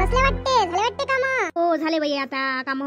बसले वाटते, झाले वाटते काम? हो झाले बाई आता काम.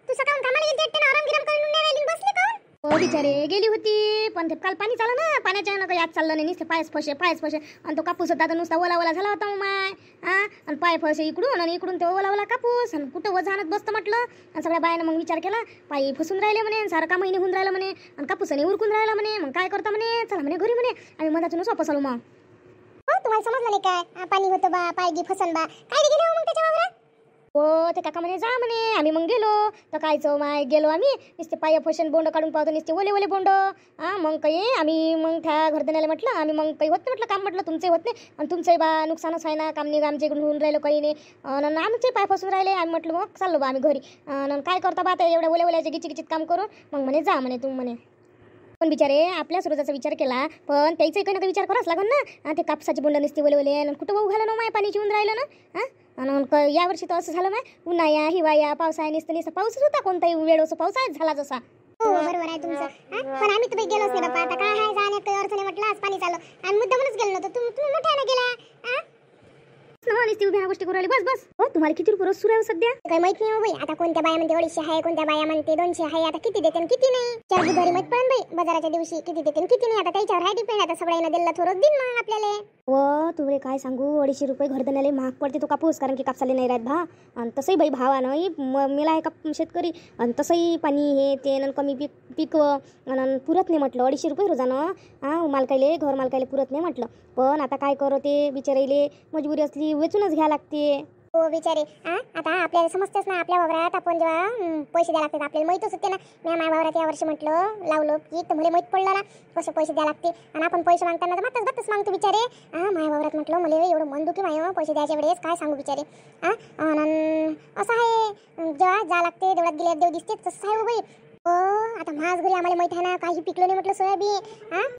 तू सकाळून कामाला गेली वाटते ना, आराम गिराम करून नाही राहिली, बसली का? हो बिचारे गेली होती, पण ते काल पाणी चाललं ना, पाण्याच्या नका याद चाललं नाही, नुसते पायच फसे आणि तो कापूस होता तर नुसता ओला ओला झाला होता मग माय. आणि पाय फसे इकडून आणि इकडून ते ओला ओला कापूस, आणि कुठं वजानत बसतं म्हटलं. आणि सगळ्या बायानं मग विचार केला, पायी फसून राहिले म्हणे, सारं कामही निघून राहिलं म्हणे, आणि कापूसने उरकून राहिला म्हणे. मग काय करता म्हणे, चला म्हणे घरी म्हणे, आम्ही मधातूनच वापस आलो. मग हो तुम्हाला समजलं नाही काय? पाणी होतं बा, पायगी फसन बा, काय गेले मग त्याच्या वावरात? हो ते काका म्हणे जा म्हणे, आम्ही मग गेलो तर कायचं माय, गेलो आम्ही नुसते पाय फशन बोंड काढून पाहतो, नुसते ओले ओले बोंड. मग काही आम्ही मग त्या घरधण्याला म्हटलं, आम्ही मग काही होत नाही म्हटलं काम, म्हटलं तुमचंही होत नाही आणि तुमचंही बा नुकसानच आहे ना, काम नाही आमच्या इकडून होऊन राहिलं काही नाही, आणि आमचे पाय फसून राहिले. आम्ही म्हटलं मग चाललो बा आम्ही घरी. आणि काय करता बा आता एवढ्या ओल्या ओल्याचे गिचित काम करून. मग म्हणे जा म्हणे तू म्हणे. पण बिचारे आपल्या सुरजाचा विचार केला, पण त्याचा काही ना विचार करावाच लागेल ना. ते कापसाचे बोंड नुसते ओले ओले, आणि कुठं वाहू घाला ना माय, पाणी येऊन राहिलं ना. आणि यावर्षी तर असं झालं माय, उन्हाळ्या हिवाळ्या पावसाळ्या नुसतं पाऊसच होता, कोणताही वेळ असं पावसाळ्यात झाला जसा. हो बरोबर आहे तुमचं. पण आम्ही तर गेलोच नाही बाबा, आता काय आहे जाण्यात काही अर्थ नाही, म्हटलं आज पाणी चालू आणि मुद्दामच गेलो नव्हतो. तुम्ही मोठ्याने गेला. नुसती उभ्या गोष्टी करू राहिली बस बस. हो तुम्हाला किती रुपये रोज सुरू आहे सध्या? काही माहित नाही हो बाई, आता कोणत्या बाया म्हणते 250 आहे, कोणत्या बाया म्हणते 200 आहे, आता किती देते आणि किती नाही. चार बुधवारी माहित पडेल बाई बाजाराच्या दिवशी किती देते आणि किती नाही. आता त्याच्यावर आहे डिपेंड, आता सगळ्यांना दिला थोडंच दिन मग आपल्याला. व तुला काय सांगू, 250 रुपये घरधण्याला महाग पडते तो कापूस, कारण की कापसाले नाही राहत भा. आणि तसंही बाई भावानं मेला आहे का शेतकरी, आणि तसंही पाणी हे ते कमी पीक आणि पुरत नाही म्हटलं. 250 रुपये रोजानं मालकायले, घर मालकायले पुरत नाही म्हटलं. पण आता काय करो, ते बिचारायले मजबुरी असली वेचूनच घ्या लागते. हो बिचारे. आता आपल्याला समजतेच ना, आपल्या वावरात आपण जेव्हा पैसे द्यायला लागतात आपल्याला माहितच होते ना. मी माझ्या वावरात या वर्षी म्हटलं लावलं की तर मला माहित पडलं ना कसे पैसे द्यायला लागते. आणि आपण पैसे मागताना तर बातच मागतो बिचारे. माझ्या वावरात म्हटलं मला एवढं मन दुखी माय पैसे द्यायच्या वेळेस, काय सांगू बिचारे. असं आहे, जेव्हा जा लागते देवळात गेल्या देव दिसते तसं आहे हो बाई. हो आता माझ घरी आम्हाला माहित आहे ना, काही पिकलो नाही म्हटलं सोयाबीन.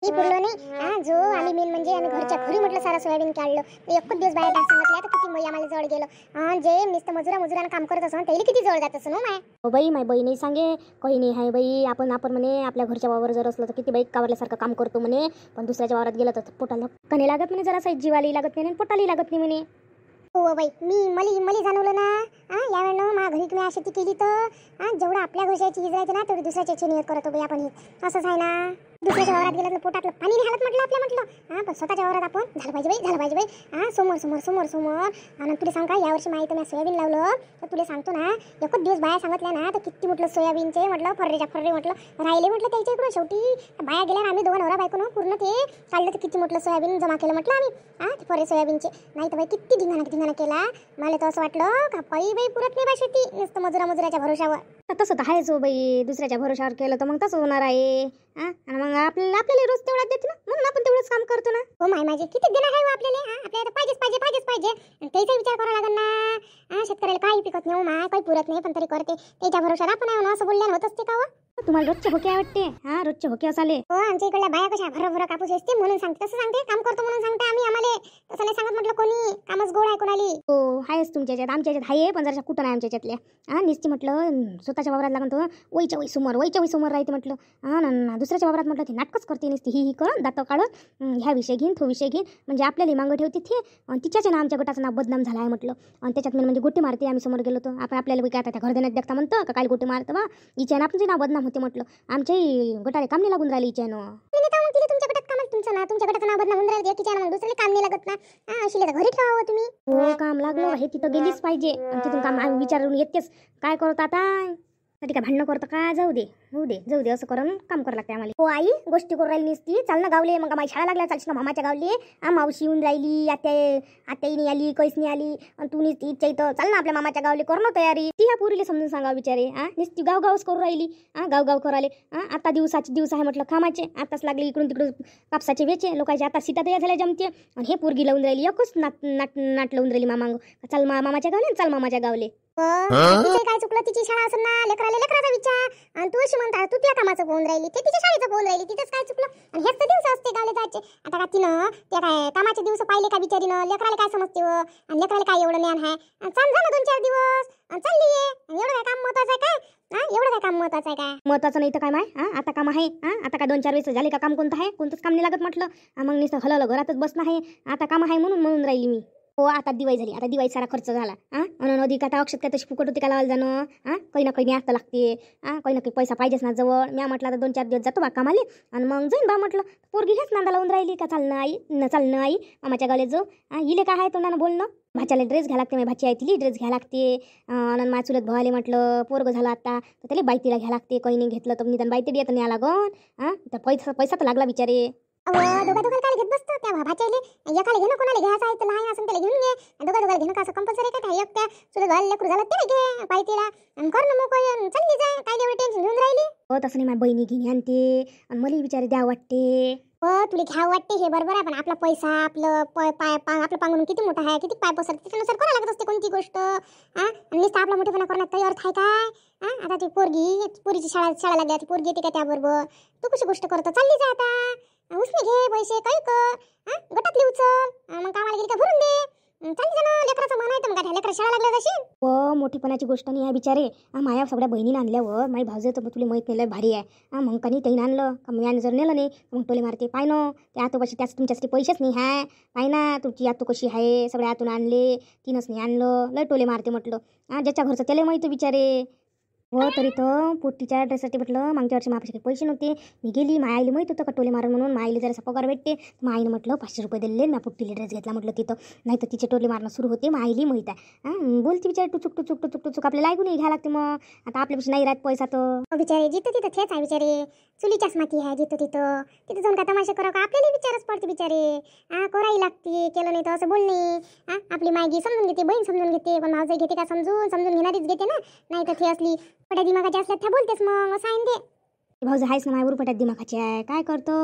ही पुरलो नाही. जो आम्ही मेन म्हणजे आम्ही घरच्या घरी म्हटलं सारा सोयाबीन काढलं. एकच दिवस बाहेर टाक सांगितलं तर किती बाई आम्हाला जवळ गेलं. जे नुसतं मजुरानं काम करत असं त्याला किती जवळ जात असं ना माय. हो बाई माय बहीण सांगे काही नाही आहे बाई. आपण म्हणे आपल्या घरच्या वावर जर असलं तर किती बाई कावरल्यासारखं काम करतो म्हणे, पण दुसऱ्याच्या वावरात गेलं तर पोटाला कणे लागत म्हणे, जरा साईज जीवाली लागत नाही, पोटाली लागत नाही म्हणे. हो बाई मला जाणवलं ना. यावेळेनं माझ्या घरी तुम्ही शेती केली तर जेवढं आपल्या घरच्याची हिज राहते ना तेवढी दुसऱ्याची नियत करतो बाई आपण. असंच आहे ना, दुसऱ्याच्या वावरात गेलं तर पोटातलं पाणी नाही हालत म्हटलं आपल्या. पण स्वतःच्या वावरात आपण झालं पाहिजे बाई. समोर. आणि तुला सांग का, यावर्षी माहिती मी सोयाबीन लावलं तर तुला सांगतो ना, एकच दिवस बाया सांगितल्या ना तर किती म्हटलं सोयाबीनचे म्हटलं फर्रे म्हटलं राहिले म्हटलं त्याच्या इकडून. शेवटी बाया गेल्या आम्ही दोघं नवरा बायको पूर्ण ते काढलं तर किती म्हटलं सोयाबीन जमा केलं म्हटलं आम्ही. ते फर्रे सोयाबीनचे नाही तर बाई किती धिंगाणा केला. मला तर असं वाटलं का बाई पुरत नाही बा शेती, नुसतं मजुराच्या भरोशावर. तसं तर आहेच हो बाई, दुसऱ्याच्या भरोशावर केलं तर मग तसं होणार आहे. आणि मग आपल्याला रोज तेवढा देते ना, म्हणून आपण तेवढंच काम करतो ना. हो माझे किती देणार आहे आपल्याला. आपल्याला पाहिजे आणि त्याचा विचार करावा लागेल ना. शेतकऱ्याला काही पिकत नाही माय, काही पुरत नाही, पण तरी करते त्याच्या भरोशावर आपण आहे असं बोलल्यानं होत असते का? तुम्हाला रोजचे होके वाटते. रोजचे होके असाले. हो आमच्या इकडल्या बाया कशा भर कापूस असते म्हणून सांगते, तसं सांगते काम करतो म्हणून सांगते आम्ही. आम्हाला तसं नाही सांगत म्हटलं कोणी, कामच गोड आहे कोणाली. हो आहेच तुमच्या याच्यात, आमच्या याच्यात आहे पण जरा कुठं नाही आमच्या याच्यातल्या. निस्ती म्हटलं स्वतःच्या वावरात लागून तो वैच्या वै समोर राहते म्हटलं. दुसऱ्याच्या वावरात म्हटलं ते नाटकच करते नुसती ही कर दात काढत, ह्या विषय घेईन तो विषय घेईन, म्हणजे आपल्याला मागं ठेवते ते. तिच्याच ना आमच्या गटाचं नाव बदनाम झालं आहे म्हटलं. आणि त्याच्यात म्हणजे गोटे मारते. आम्ही समोर गेलो तर आपण आपल्याला काय आता त्या घर देण्यात देखता म्हणतं का काय गोटे मारतं बा, हिच्या ना आपणचे नाव बदनाम होते म्हटलं. आमच्याही गटाला काम नाही लागून राहिले हिच्यानं. तुमच्या गटात काम तुमचं ना, तुमच्या गटाचं नाव बदनाम होऊन राहिलं एकीच्या मग दुसऱ्याला काम नाही लागत ना. अशी घरी ठेवावं तुम्ही. हो काम लागलं हे तिथं गेलीच पाहिजे, आणि तिथून काम आम्ही विचारून येतेच. काय करतो आता, काय भांडणं करतं का, जाऊ दे असं करून काम करावं लागते आम्हाला. हो आई गोष्टी करून राहिली नसती, चाल ना गावले. मग माझी शाळा लागल्या, चालशी ना मामाच्या गावले. मावशी येऊन राहिली, आत्याही नाही आली, कैस नाही आली, आणि तू नुसती इच्छा इथं चाल ना आपल्या मामाच्या गावले करणं तयारी. ती ह्या पुरीला समजून सांगा बिचारे. नुसती गावच करू राहिली. गाव कराले. आता दिवस आहे म्हटलं कामाचे, आताच लागले इकडून तिकडून कापसाचे वेचे लोकांचे. आता सीता तयार झाल्या जमते, आणि हे पोरगी लावून राहिली एकच नाट लावून राहिली मामांग. चाल मामाच्या गावले. काय चुकलं, तिची शाळा असेल ना, लेकराचा विचार. आणि तू अशी म्हणता तू त्या कामाचं बोलून राहिली, ते तिच्या शाळेचं बोलून राहिली, तिथंच काय चुकलं. आणि हेच तर दिवस असते गावले जायचे. आता का तिनं त्या काय कामाचे दिवस पाहिले का बिचारीनं, लेकराला काय समजते आणि लेकराला काय एवढं ज्ञान आहे. चाल जा ना 2-4 दिवस चालली आहे. एवढं काय काम महत्वाचं आहे काय? महत्वाचं नाही तर काय माय. आता काम आहे. आता काय 2-4 वेळेस झाले का काम कोणतं आहे, कोणतंच काम नाही लागत म्हटलं. मग नुसतं हलवलं घरातच बसणं आहे. आता काम आहे म्हणून राहिली मी. हो आता दिवाळी झाली, आता दिवाळी सारा खर्च झाला. आणि अधिक आता अक्षत काय तशी फुकट होती का लावायला जाणं. काही ना काही न्यायला लागते. काही ना काही पैसा पाहिजेच ना जवळ. मी म्हटलं आता 2-4 दिवस जातो बा कामाले आणि मग जाईन बा. म्हटलं पोरगी हेच नांदा लावून राहिली का चालणं आई चालणं आई मामाच्या गावाला जो. इले काय आहे तोंडानं बोलणं. भाच्याला ड्रेस घ्या लागते, माझी भाची आहे तिली ड्रेस घ्या लागते. आणि माझ्या चुलत भावाले म्हटलं पोरग झालं आता तर त्याला बायतीला घ्या लागते. काही नाही घेतलं तर निदान बायती येतं न्या लागन. तर पैसा तर लागला बिचारे. दोघा काय घेत बसतो त्या भाच्याले. एकाला घेणं कोणाला घ्यायचं आहे तर लहान असं त्याला घेऊन घे. दोघा घेणं कसं कंपल्सरी का काय. एक त्या तुझं घाल लेकरू झालं ते घे पायतीला आणि कर ना मोकळी चालली जाय. काय एवढं टेन्शन घेऊन राहिली. हो तसं नाही, माझ्या बहिणी घेऊन आणते आणि मला बिचारे द्या वाटते. हो तुला घ्यावं वाटते हे बरोबर आहे, पण आपला पैसा आपलं आपलं पांगून किती मोठा आहे, किती पाय पसरते त्याच्यानुसार करावं लागत असते कोणती गोष्ट. आणि नुसतं आपला मोठेपणा करण्यात काही अर्थ आहे काय. आता ती पोरीची शाळा लागली, ती पोरगी येते का त्याबरोबर. तू कशी गोष्ट करतो, चालली जा आता. उसने घे पैसे काही कर. गटातली उचल मग कामाला गेली का भरून दे. चालली जा ना. लेकराचं मन आहे तर मग काय लेकरा शाळा लागल्या तशी. हो मोठीपणाची गोष्ट नाही आहे बिचारे. माया सगळ्या बहिणीनं आणल्यावर माझी भाऊजे तर तुला माहीत नाही लय भारी आहे. मग का नाही त्याने आणलं का मी जर नेलं नाही मग टोले मारते. पाय ना त्या आतोपाशी त्याच तुमच्यासाठी पैसेच नाही आहे. पाय ना तुमची आतू कशी आहे, सगळ्या आतून आणले तिनंच नाही आणलं. लय टोले मारते म्हटलं. ज्याच्या घरचं त्याला माहिती बिचारे. हो तरी तर पोटीच्या ड्रेससाठी म्हटलं मागच्या वर्षी माझ्यापाशी काही पैसे नव्हते. मी गेली माझ्या आईला माहीत होतं का टोले मारून म्हणून. माझ्या आईला जरासा पगार भेटते. मग आईनं म्हटलं 500 रुपये दिले. मी पोट्टीला ड्रेस घेतला म्हटलं तिथं. नाही तर तिचे टोले मारणं सुरू होते. माझ्या आईला माहीत आहे. बोलते बिचारे टुचुक आपल्याला ऐकून घ्यायला लागते. मग आता आपल्यापाशी नाही राहत पैसा तर. बिचारे जिथं तिथं तेच आहे बिचारे. चुलीच्याच माती आहे जिथं तिथं जाऊन का तमाशा करा का आपल्याला विचारच पडते बिचारे. करायला लागते. केलं नाही तर असं बोलणे. आपली मायगी समजून घेते, बहीण समजून घेते, पण माझं घेते का समजून घेणारीच घेते ना. नाही तर ती असली पट्या दिमागाची असल्यात त्या बोलतेस मग असं आहे ते. भाऊजी आहेच ना माझ्या उरपट्यात दिमाखाची आहे. काय करतो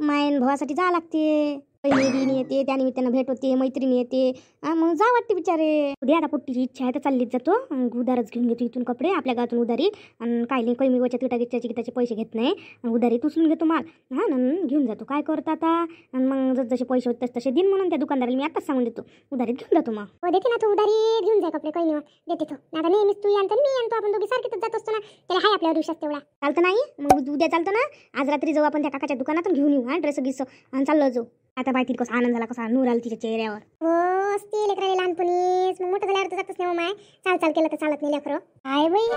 मायन भावासाठी जा लागते. बहिणी येते त्यानिमित्तानं भेट होते, मैत्रिणी येते. मग जा वाटते बिचारे. उद्या आता पोट्टीची इच्छा आहे तर चाललीच जातो. उधारच घेऊन घेतो इथून कपडे आपल्या गावातून उधारी. आणि काही नाही काही मी वचत त्याचे पैसे घेत नाही. उधारी उचलून घेतो माल. घेऊन जातो. काय करतो आता. आणि मग जसे पैसे होते तसे दिन म्हणून त्या दुकानदाराला मी आताच सांगून देतो उधारीत घेऊन जातो. मग हो देते ना तू उधारी घेऊन जाय कपडे. काही नाही देते तो. आता नेहमीच तू आणतो मी आणतो, आपण दोघी सारखेच जात असतो ना. त्याला हाय आपल्यावर विश्वास तेवढा. चालतं नाही मग उद्या चालतं ना. आज रात्री जाऊ आपण त्या काकाच्या दुकानातून घेऊन येऊ. ड्रेस गिस आणि चाललो जाऊ. आता बाई कसा आनंद झाला, कसा नूर आला तिच्या चेहऱ्यावर. हो असते लेकराला लहानपणीच. मग मोठं झाल्यावर तर जातच नाही माय. चाल केलं तर चालत नाही लेकरं. काय बाई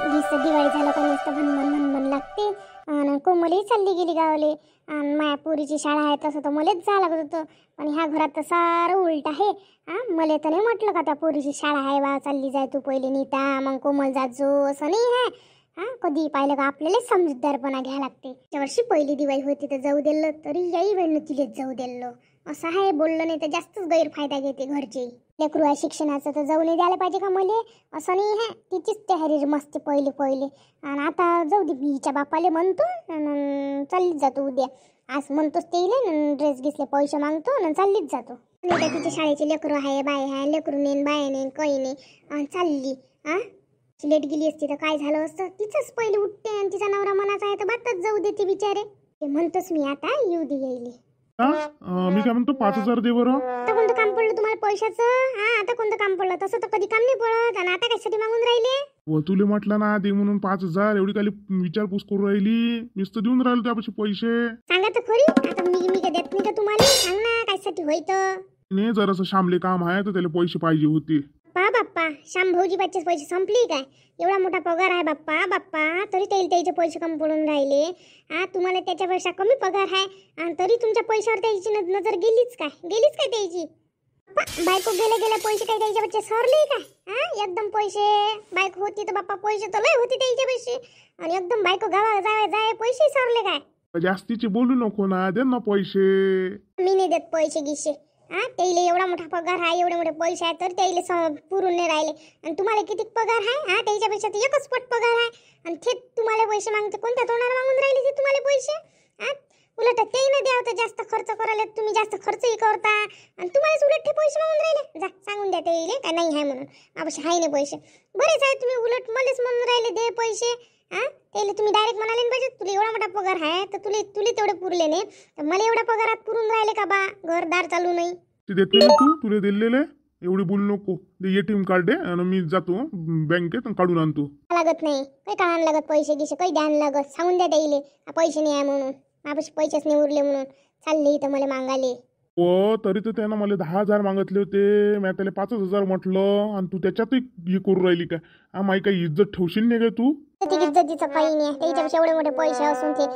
दिवाळी झालं का नुसतं भन लागते. आणि कोमलही चालली गेली गावले. आणि माया पोरीची शाळा आहे तसं तर मलाच जावं लागत होतं. पण ह्या घरात तर सारं उलट आहे. मला तर नाही म्हटलं का त्या पोरीची शाळा आहे बा चालली जाय तू पहिले नीता मग कोमल जाजो असं नाही आहे. कधी पाहिलं का आपल्यालाच समजूतदारपणा घ्यायला लागते. त्या वर्षी पहिली दिवाळी होती तर जाऊ दिलं तरी याही वेळनं तिलेच जाऊ दिलं. असं आहे बोललं नाही तर जास्तच गैरफायदा घेते घरचे. लेकरू आहे शिक्षणाचं तर जाऊ नाही द्यायला पाहिजे का मले. असं नाही आहे. तिचीच तयारी मस्त पहिले. आणि आता जाऊ दे हिच्या बापाले म्हणतो चाललीच जातो उद्या. आज म्हणतोच ते येईल ड्रेस घेतले पैसे मागतो आणि चाललीच जातो. नाही तर तिच्या शाळेचे लेकरू आहे बाय आहे. लेकरू नेन बाय नाही काही नाही चालली. लेट गेली असती तर काय झालं असतं. तिचंच पहिले उठते आणि तिचा नवरा मनाचा आहे तर बातच जाऊ देते बिचारे. ते म्हणतोच मी आता येऊ दे येईल. मी काय म्हणतो 5000 दे बरं. आता कोणतं काम पडलं तुम्हाला पैशाचं. आता कोणतं काम पडलं. तसं तर कधी काम नाही पडत. आणि आता कशासाठी मागून राहिले. व तुले म्हटलं ना दे म्हणून 5000. एवढी खाली विचारपूस करून राहिली. मीच तर देऊन राहिलो त्यापाशी पैसे. सांगा तर खरी. आता मी काय देत नाही का तुम्हाला. सांग ना कायसाठी होय तर. नाही जरासं शामले काम आहे तर त्याला पैसे पाहिजे होते. बाप्पा श्याम भाऊजी बाच्चे पैसे संपली काय. एवढा मोठा पगार आहे बाप्पा तरी त्याचे पैसे कमी पडून राहिले. तुम्हाला त्याच्यापेक्षा कमी पगार आहे आणि तरी तुमच्या पैशावर त्याची नजर गेलीच काय त्याची. बायको गेल्या पैसे काय त्याच्या बच्चे सरले काय. एकदम पैसे बायको होती तर बाप्पा पैसे तर लय होती त्याच्या पैसे. आणि एकदम बायको गावा जाय पैसे सरले काय. जास्तीचे बोलू नको ना. दे ना पैसे. मी नाही देत पैसे गिसे. त्याला एवढा मोठा पगार आहे एवढे मोठे पैसे आहे तर त्याला पुरून नाही राहिले. आणि तुम्हाला किती पगार आहे. त्याच्यापेक्षा तर एकच पट पगार आहे. आणि ते तुम्हाला पैसे मागते. कोणत्या तोंडाला मागून राहिले ते तुम्हाला पैसे. उलट ते न द्यावं तर जास्त खर्च करायला तुम्ही जास्त खर्चही करता. आणि तुम्हालाच उलट ते पैसे मागून राहिले. जा सांगून द्या ते काय नाही आहे म्हणून. अवश्य आहे नाही पैसे. बरेच आहे तुम्ही उलट मलाच म्हणून राहिले दे पैसे. त्याला तुम्ही डायरेक्ट म्हणाले पाहिजे तुला एवढा मोठा पगार आहे तर तुला तेवढे पुरले नाही तर मला एवढ्या पगारात पुरून राहिले का बा. घरदार चालू नाही. ते देत नाही तू तुला दिलेले. एवढी बोलू नको. ते ATM कार्ड दे आणि मी जातो बँकेत काढून आणतो. लागत नाही काही काढायला लागत पैसे गिसे काही द्यायला लागत. सांगून द्या त्याला पैसे नाही आहे म्हणून. माझ्यापाशी पैसेच नाही उरले म्हणून चालले इथं मला मागाले. हो तरी तर त्यानं मला 10,000 मागितले होते. मी त्याला 5,000 म्हटलं आणि तू त्याच्यातही हे करू राहिली काय? माही काही इज्जत ठेवशील नाही काय तू? ते इज्जतीचं काही नाही. त्याच्यापेक्षा एवढे मोठे पैसे असून ते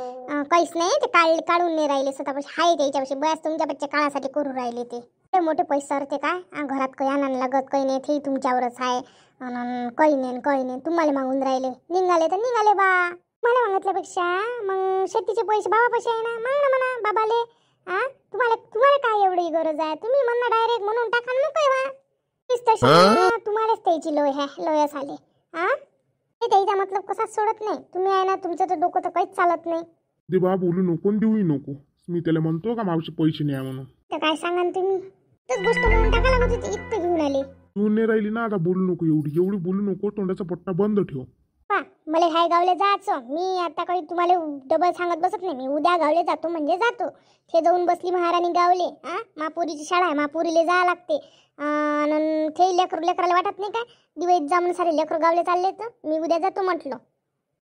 काहीच नाही. ते काढून नाही राहिले स्वतःपाशी हाय त्याच्यापेक्षा. बस तुमच्यापेक्षा काळासाठी करू राहिले ते मोठे पैसे सरते काय? घरात काही आणायला लागत काही नाही. ते तुमच्यावरच आहे. काही नाही तुम्हाला मागून राहिले. निघाले तर निघाले बा. मला मागितल्यापेक्षा मग शेतीचे पैसे बाबापाशी आहे ना, माग ना म्हणा बाबाले. तुम्हाला काय एवढी गरज आहे? तुम्ही म्हणा डायरेक्ट म्हणून टाका ना काय बा. तुम्हालाच त्याची लोयस आले. ते त्याचा मतलब कसाच सोडत नाही. तुम्ही आहे ना, तुमचं तर डोकं तर काहीच चालत नाही. दे बा बोलू नको आणि देऊही नको. मी त्याला म्हणतो का मावशी पैसे नाही आहे म्हणून. तर काय सांगा ना तुम्ही? तोच गोष्ट म्हणून टाका लागत होती. इतकं घेऊन आले. तू नाही राहिली ना आता बोलू नको. एवढी बोलू नको. तोंडाचा पट्टा बंद ठेव. पा मला हाय गावले जायचं. मी आता काही तुम्हाला डबल सांगत बसत नाही. मी उद्या गावले जातो म्हणजे जातो. ते जाऊन बसली महाराणी गावले. मापुरीची शाळा आहे. मापुरीला जावं लागते. ते लेकराला वाटत नाही काय दिवाळीत जा म्हणून सारे लेकरं गावले चालले. तर मी उद्या जातो म्हटलं.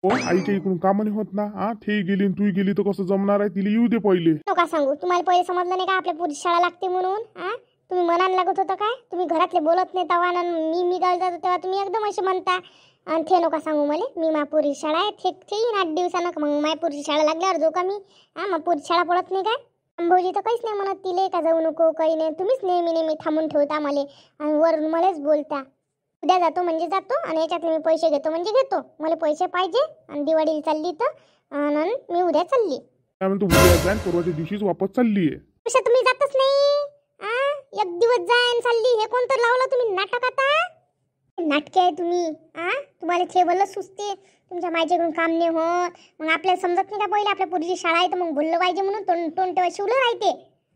हो आईच्या इकडून काम नाही होत ना. ते गेली तू गेली तर कसं जमणार आहे? तिला येऊ दे पहिले. नका सांगू. तुम्हाला पहिले समजलं नाही का आपल्या पुरी शाळा लागते म्हणून? तुम्ही मनाला लागत होतं काय? तुम्ही घरातले बोलत नाही तेव्हा मी गावी जातो तेव्हा तुम्ही एकदम असे म्हणता. आणि ते नका सांगू मला. मी मापुरी शाळा आहे. ते येईन 8 दिवसानं. मग मापुरीची शाळा लागल्यावर जो का मी मापुरी शाळा पडत नाही काय? अंबोजी तर काहीच नाही म्हणत तिले का जाऊ नको काही नाही. तुम्हीच नेहमी थांबून ठेवता मला आणि वरून मलाच बोलता. उद्या जातो म्हणजे जातो आणि याच्यातले मी पैसे घेतो म्हणजे घेतो. मला पैसे पाहिजे आणि दिवाळीला चालली तर मी उद्या चालली. काय म्हणतो उद्या जाईन परवाच्या दिवशीच वापस चालली आहे. कशा तुम्ही जातच नाही. एक दिवस जाईन चालली. हे कोणतं लावलं तुम्ही नाटक? आता नाटके आहे तुम्ही. तुम्हाला खेळवलं सुचते. तुमच्या माझ्याकडून काम नाही होत. मग आपल्याला समजत नाही का पहिले आपल्या पुरीची शाळा आहे तर मग बोललं पाहिजे म्हणून तोंड तेव्हा शिवलं राहते.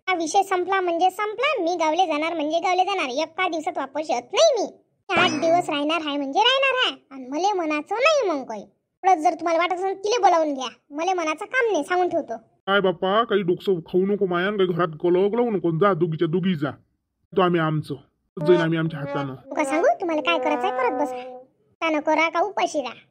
हा विषय संपला म्हणजे संपला. मी गावले जाणार म्हणजे गावले जाणार. एका दिवसात वापस येत नाही मी. 8 दिवस राहणार आहे म्हणजे राहणार आहे. आणि मला मनाचं नाही मग काही. एवढं जर तुम्हाला वाटत असेल तिले बोलावून घ्या. मला मनाचं काम नाही सांगून ठेवतो. काय बाप्पा काही डोकं खाऊ नको मायान. काही घरात गलवू नको. जा दोघीच्या दोघी जा. तो आम्ही आमचं जाईन आम्ही आमच्या हातानं. का सांगू तुम्हाला काय करायचं आहे करत बसा. का न करा का उपाशी राहा.